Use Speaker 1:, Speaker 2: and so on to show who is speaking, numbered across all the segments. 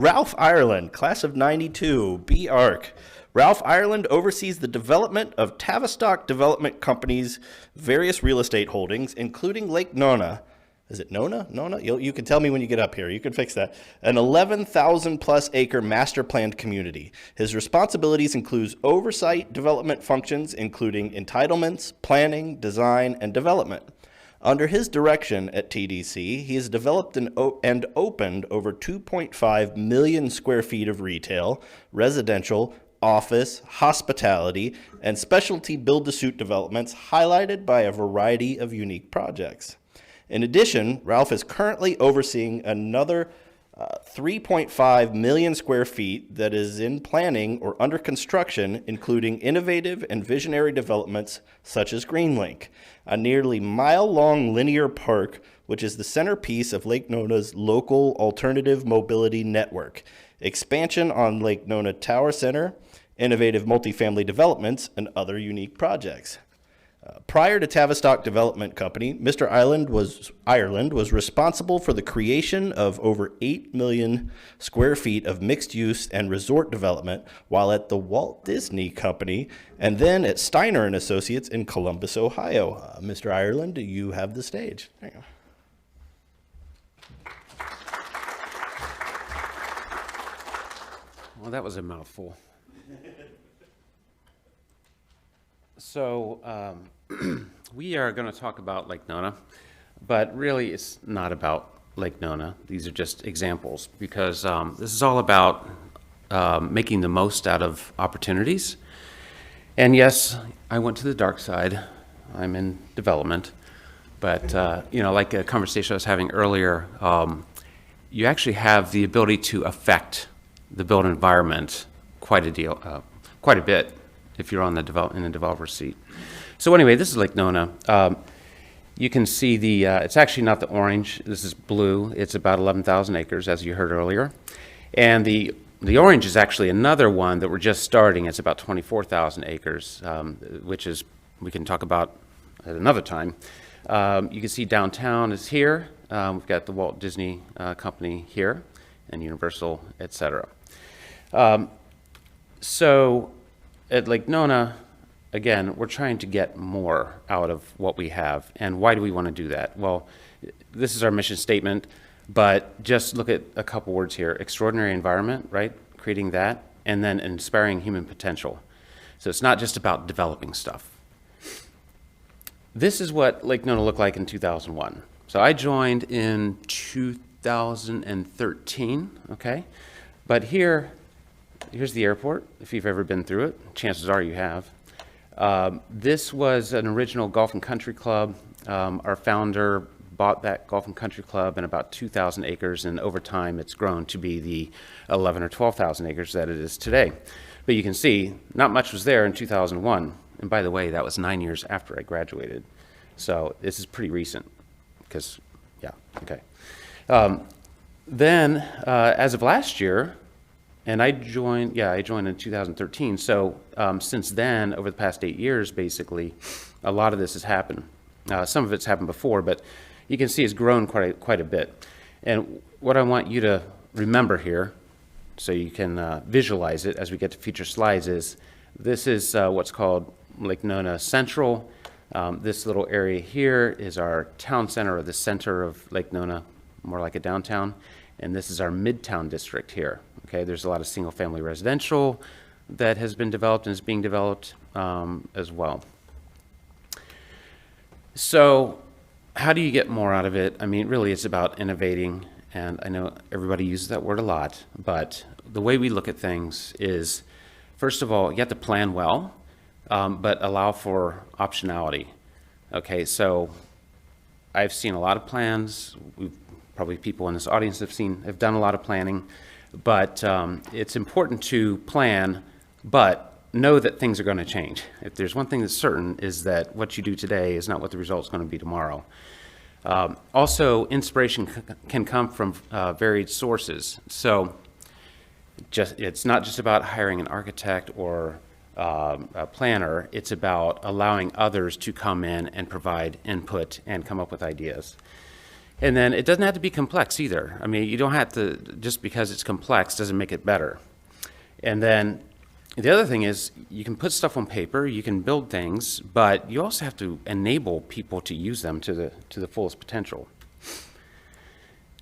Speaker 1: Ralph Ireland, class of 92, BARC. Ralph Ireland oversees the development of Tavistock Development Company's various real estate holdings, including Lake Nona. Is it Nona? Nona? You can tell me when you get up here. You can fix that. An 11,000 plus acre master planned community. His responsibilities include oversight development functions, including entitlements, planning, design, and development. Under his direction at TDC, he has developed and opened over 2.5 million square feet of retail, residential, office, hospitality, and specialty build-to-suit developments highlighted by a variety of unique projects. In addition, Ralph is currently overseeing another 3.5 million square feet that is in planning or under construction, including innovative and visionary developments such as Greenlink, a nearly mile-long linear park which is the centerpiece of Lake Nona's local alternative mobility network, expansion on Lake Nona Tower Center, innovative multifamily developments, and other unique projects. Prior to Tavistock Development Company, Mr. Ireland was responsible for the creation of over 8 million square feet of mixed-use and resort development while at the Walt Disney Company and then at Steiner and Associates in Columbus, Ohio. Mr. Ireland, you have the stage. There you go.
Speaker 2: Well, that was a mouthful. So we are going to talk about Lake Nona, but really it's not about Lake Nona. These are just examples because this is all about making the most out of opportunities. And yes, I went to the dark side. I'm in development. But, like a conversation I was having earlier, you actually have the ability to affect the built environment quite a bit if you're on in the developer's seat. So anyway, this is Lake Nona. You can see it's actually not the orange. This is blue. It's about 11,000 acres, as you heard earlier. And the orange is actually another one that we're just starting. It's about 24,000 acres, which is we can talk about at another time. You can see downtown is here. We've got the Walt Disney Company here and Universal, et cetera. So at Lake Nona, again, we're trying to get more out of what we have. And why do we want to do that? Well, this is our mission statement, but just look at a couple words here. Extraordinary environment, right? Creating that, and then inspiring human potential. So it's not just about developing stuff. This is what Lake Nona looked like in 2001. So I joined in 2013, okay? But here's the airport, if you've ever been through it. Chances are you have. This was an original golf and country club. Our founder bought that golf and country club in about 2,000 acres, and over time it's grown to be the 11 or 12,000 acres that it is today. But you can see, not much was there in 2001. And by the way, that was 9 years after I graduated. So this is pretty recent, because, yeah, okay. Then, as of last year, and I joined in 2013. So since then, over the past 8 years, basically, a lot of this has happened. Some of it's happened before, but you can see it's grown quite a bit. And what I want you to remember here, so you can visualize it as we get to future slides, is this is what's called Lake Nona Central. This little area here is our town center, or the center of Lake Nona, more like a downtown. And this is our Midtown district here. Okay, there's a lot of single-family residential that has been developed and is being developed as well. So how do you get more out of it? I mean, really, it's about innovating. And I know everybody uses that word a lot, but the way we look at things is, first of all, you have to plan well, but allow for optionality. Okay, so I've seen a lot of plans. Probably people in this audience have done a lot of planning, but it's important to plan, but know that things are going to change. If there's one thing that's certain, is that what you do today is not what the result's going to be tomorrow. Also, inspiration can come from varied sources. So it's not just about hiring an architect or a planner. It's about allowing others to come in and provide input and come up with ideas. And then it doesn't have to be complex either. I mean, you don't have to, just because it's complex doesn't make it better. And then the other thing is you can put stuff on paper, you can build things, but you also have to enable people to use them to the fullest potential.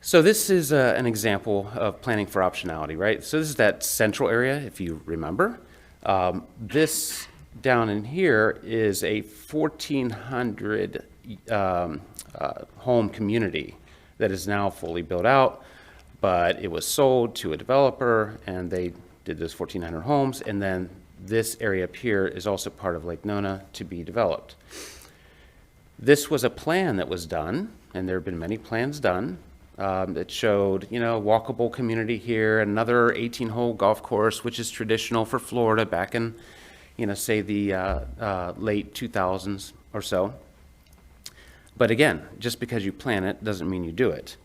Speaker 2: So this is an example of planning for optionality, right? So this is that central area, if you remember. This down in here is a 1,400 home community that is now fully built out, but it was sold to a developer and they did those 1,400 homes, and then this area up here is also part of Lake Nona to be developed. This was a plan that was done, and there have been many plans done that showed, walkable community here, another 18-hole golf course, which is traditional for Florida back in, say the late 2000s or so. But again, just because you plan it doesn't mean you do it.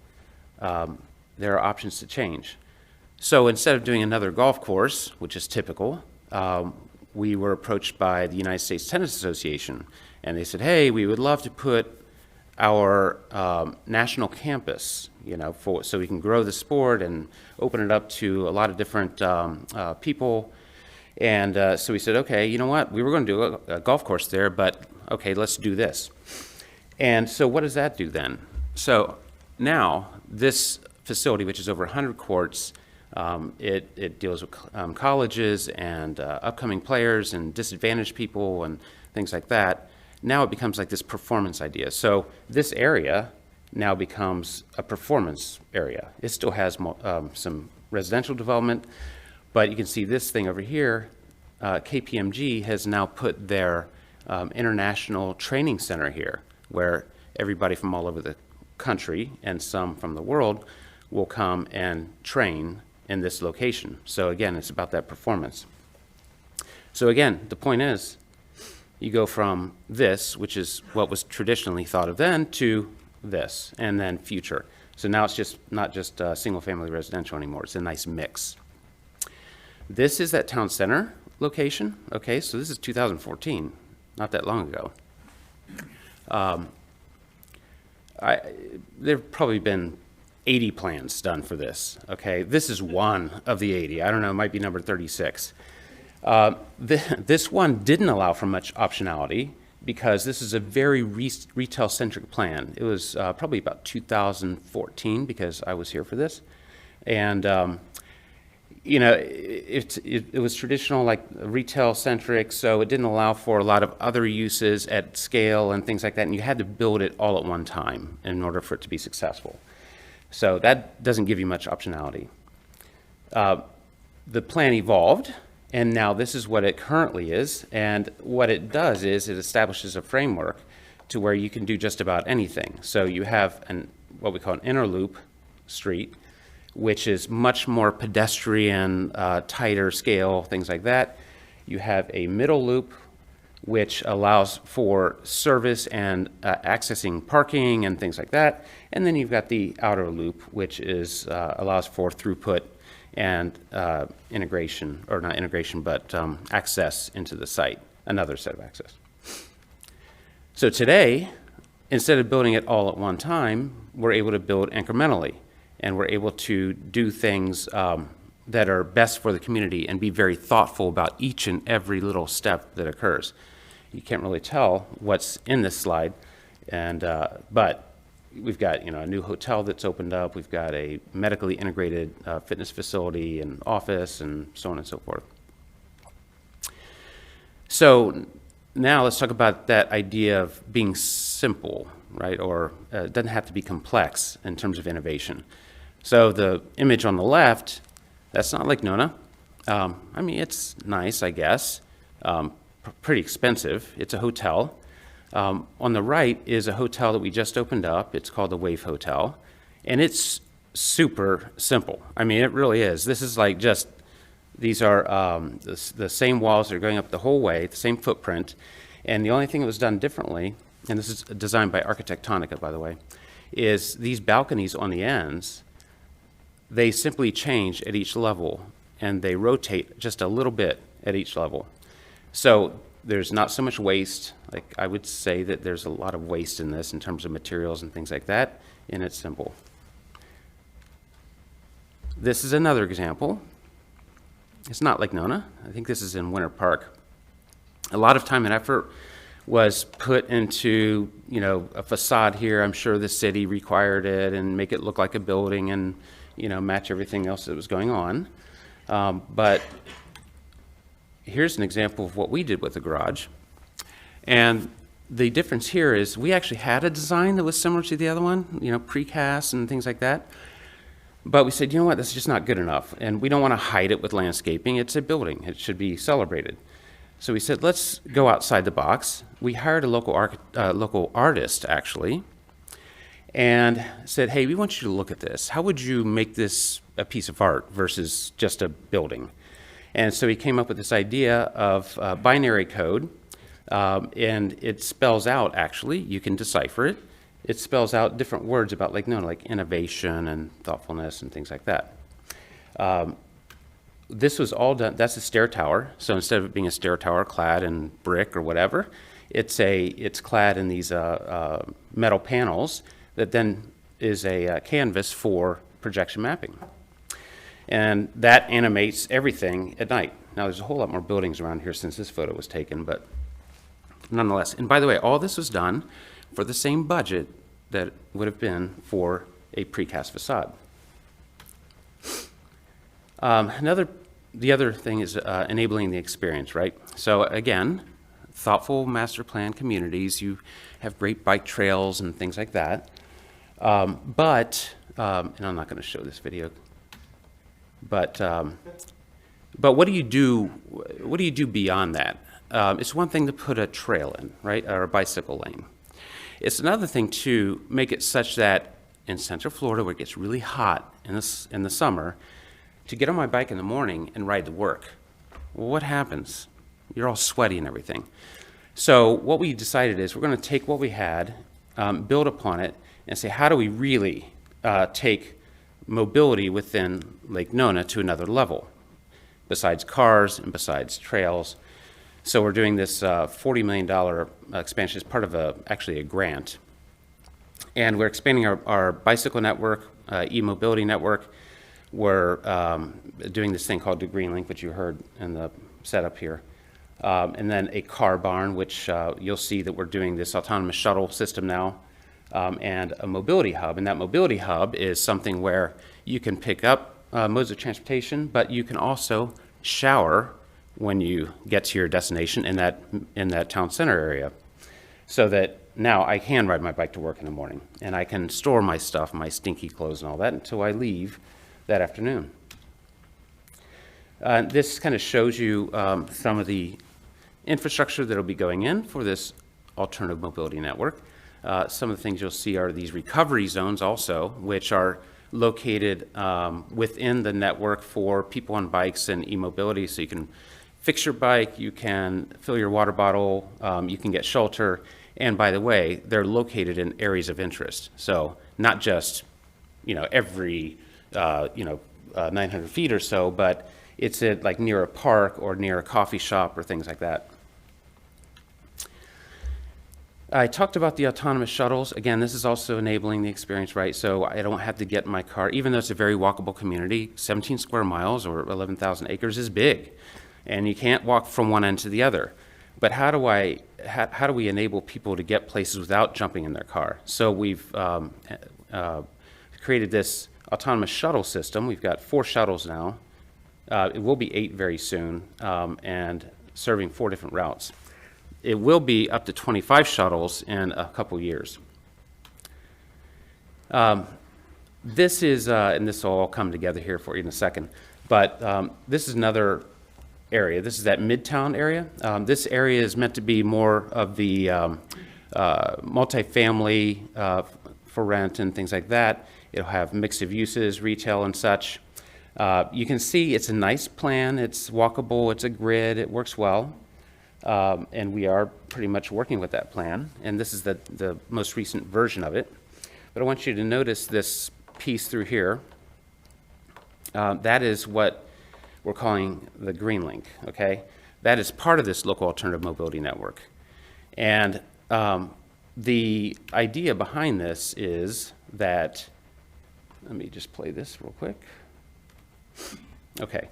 Speaker 2: There are options to change. So instead of doing another golf course, which is typical, we were approached by the United States Tennis Association, and they said, hey, we would love to put our national campus, so we can grow the sport and open it up to a lot of different people. And so we said, okay, you know what? We were going to do a golf course there, but okay, let's do this. And so what does that do then? So now this facility, which is over 100 courts, it deals with colleges and upcoming players and disadvantaged people and things like that. Now it becomes like this performance idea. So this area now becomes a performance area. It still has some residential development, but you can see this thing over here, KPMG has now put their international training center here, where everybody from all over the country and some from the world will come and train in this location. So again, it's about that performance. So again, the point is, you go from this, which is what was traditionally thought of then, to this, and then future. So now it's just not just single-family residential anymore. It's a nice mix. This is that town center location. Okay, so this is 2014, not that long ago. There have probably been 80 plans done for this. Okay, this is one of the 80. I don't know, it might be number 36. This one didn't allow for much optionality because this is a very retail-centric plan. It was probably about 2014 because I was here for this. And, it was traditional, like retail-centric, so it didn't allow for a lot of other uses at scale and things like that, and you had to build it all at one time in order for it to be successful. So that doesn't give you much optionality. The plan evolved, and now this is what it currently is. And what it does is it establishes a framework to where you can do just about anything. So you have what we call an inner loop street, which is much more pedestrian, tighter scale, things like that. You have a middle loop, which allows for service and accessing parking and things like that. And then you've got the outer loop, which is allows for throughput and integration, or not integration, but access into the site, another set of access. So today, instead of building it all at one time, we're able to build incrementally, and we're able to do things that are best for the community and be very thoughtful about each and every little step that occurs. You can't really tell what's in this slide, and but we've got a new hotel that's opened up. We've got a medically integrated fitness facility and office, and so on and so forth. So now let's talk about that idea of being simple, right? Or it doesn't have to be complex in terms of innovation. So the image on the left, that's not Lake Nona. I mean, it's nice, I guess. Pretty expensive. It's a hotel. On the right is a hotel that we just opened up. It's called the Wave Hotel, and it's super simple. I mean, it really is. This is like just, these are the same walls that are going up the whole way, the same footprint, and the only thing that was done differently, and this is designed by Architectonica, by the way, is these balconies on the ends, they simply change at each level, and they rotate just a little bit at each level. So there's not so much waste. Like, I would say that there's a lot of waste in this in terms of materials and things like that. in its symbol. This is another example. It's not Lake Nona. I think this is in Winter Park. A lot of time and effort was put into, a facade here. I'm sure the city required it and make it look like a building and, match everything else that was going on. But here's an example of what we did with the garage. And the difference here is we actually had a design that was similar to the other one, precast and things like that. But we said, you know what, that's just not good enough. And we don't want to hide it with landscaping. It's a building. It should be celebrated. So we said, let's go outside the box. We hired a local artist, actually, and said, hey, we want you to look at this. How would you make this a piece of art versus just a building? And so he came up with this idea of binary code, and it spells out, actually, you can decipher it. It spells out different words about Lake Nona, like innovation and thoughtfulness and things like that. This was all done, that's a stair tower. So instead of it being a stair tower clad in brick or whatever, it's clad in these metal panels that then is a canvas for projection mapping. And that animates everything at night. Now there's a whole lot more buildings around here since this photo was taken, but nonetheless. And by the way, all this was done for the same budget that would have been for a precast facade. The other thing is enabling the experience, right? So again, thoughtful master plan communities, you have great bike trails and things like that. And I'm not going to show this video, but what do you do? What do you do beyond that? It's one thing to put a trail in, right, or a bicycle lane. It's another thing to make it such that in Central Florida, where it gets really hot in the summer, to get on my bike in the morning and ride to work. Well, what happens? You're all sweaty and everything. So what we decided is we're going to take what we had, build upon it, and say, how do we really take mobility within Lake Nona to another level, besides cars and besides trails. So we're doing this $40 million expansion as part of actually a grant. And we're expanding our bicycle network, e-mobility network. We're doing this thing called the Green Link, which you heard in the setup here. And then a car barn, which you'll see that we're doing this autonomous shuttle system now, and a mobility hub. And that mobility hub is something where you can pick up modes of transportation, but you can also shower when you get to your destination in that town center area. So that now I can ride my bike to work in the morning, and I can store my stuff, my stinky clothes and all that, until I leave that afternoon. This kind of shows you some of the infrastructure that will be going in for this alternative mobility network. Some of the things you'll see are these recovery zones also, which are located within the network for people on bikes and e-mobility. So you can fix your bike, you can fill your water bottle, you can get shelter. And by the way, they're located in areas of interest. So not just, every 900 feet or so, but it's at like near a park or near a coffee shop or things like that. I talked about the autonomous shuttles. Again, this is also enabling the experience, right? So I don't have to get in my car, even though it's a very walkable community. 17 square miles or 11,000 acres is big, and you can't walk from one end to the other. But how do we enable people to get places without jumping in their car? So we've created this autonomous shuttle system. We've got 4 shuttles now. It will be 8 very soon, and serving 4 different routes. It will be up to 25 shuttles in a couple years. This is, and this will all come together here for you in a second, but this is another area. This is that Midtown area. This area is meant to be more of the multifamily for rent and things like that. It'll have mix of uses, retail and such. You can see it's a nice plan. It's walkable. It's a grid. It works well. And we are pretty much working with that plan. And this is the most recent version of it. But I want you to notice this piece through here. That is what we're calling the Green Link, okay? That is part of this local alternative mobility network. And the idea behind this is that, let me just play this real quick. Okay.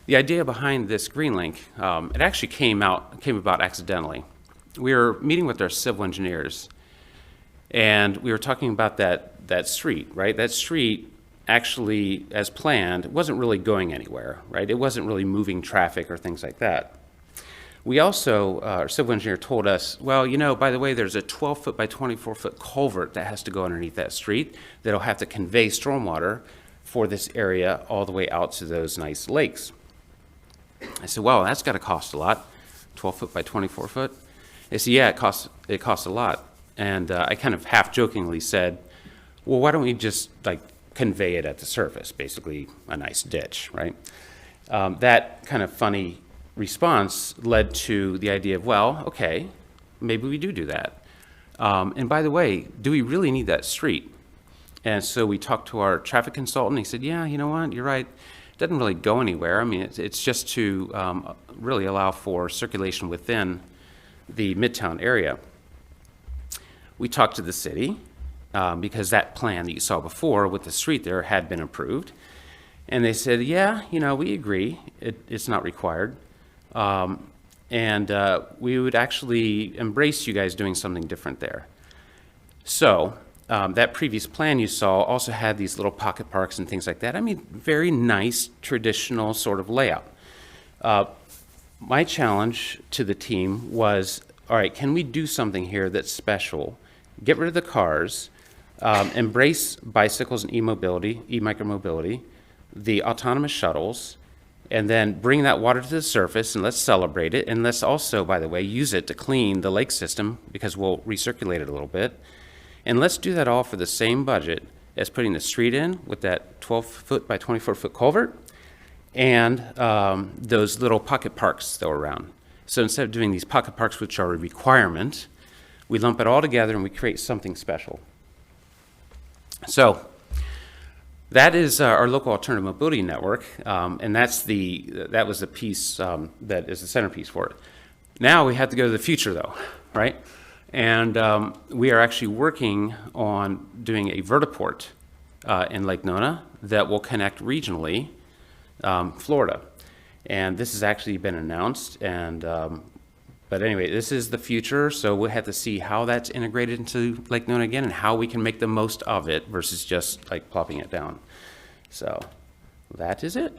Speaker 2: The idea behind this green link, it actually came about accidentally. We were meeting with our civil engineers, and we were talking about that street, right? That street actually, as planned, wasn't really going anywhere, right? It wasn't really moving traffic or things like that. We also, our civil engineer told us, well, you know, by the way, there's a 12-foot by 24-foot culvert that has to go underneath that street that'll have to convey stormwater for this area all the way out to those nice lakes. I said, well, that's got to cost a lot, 12-foot by 24-foot. They said, yeah, it costs a lot. And I kind of half-jokingly said, well, why don't we just like convey it at the surface, basically a nice ditch, right? That kind of funny response led to the idea of, well, okay, maybe we do that. And by the way, do we really need that street? And so we talked to our traffic consultant. He said, yeah, you know what, you're right. It doesn't really go anywhere. I mean, it's just to really allow for circulation within the Midtown area. We talked to the city because that plan that you saw before with the street there had been approved. And they said, yeah, you know, we agree. It's not required. And we would actually embrace you guys doing something different there. So that previous plan you saw also had these little pocket parks and things like that. I mean, very nice, traditional sort of layout. My challenge to the team was, all right, can we do something here that's special? Get rid of the cars, embrace bicycles and e-mobility, e-micromobility, the autonomous shuttles, and then bring that water to the surface, and let's celebrate it. And let's also, by the way, use it to clean the lake system because we'll recirculate it a little bit. And let's do that all for the same budget as putting the street in with that 12-foot by 24-foot culvert and those little pocket parks that were around. So instead of doing these pocket parks, which are a requirement, we lump it all together and we create something special. So that is our local alternative mobility network, and that was the piece that is the centerpiece for it. Now we have to go to the future, though, right? And we are actually working on doing a vertiport in Lake Nona that will connect regionally Florida. And this has actually been announced, and but anyway, this is the future, so we'll have to see how that's integrated into Lake Nona again and how we can make the most of it versus just like plopping it down. So that is it.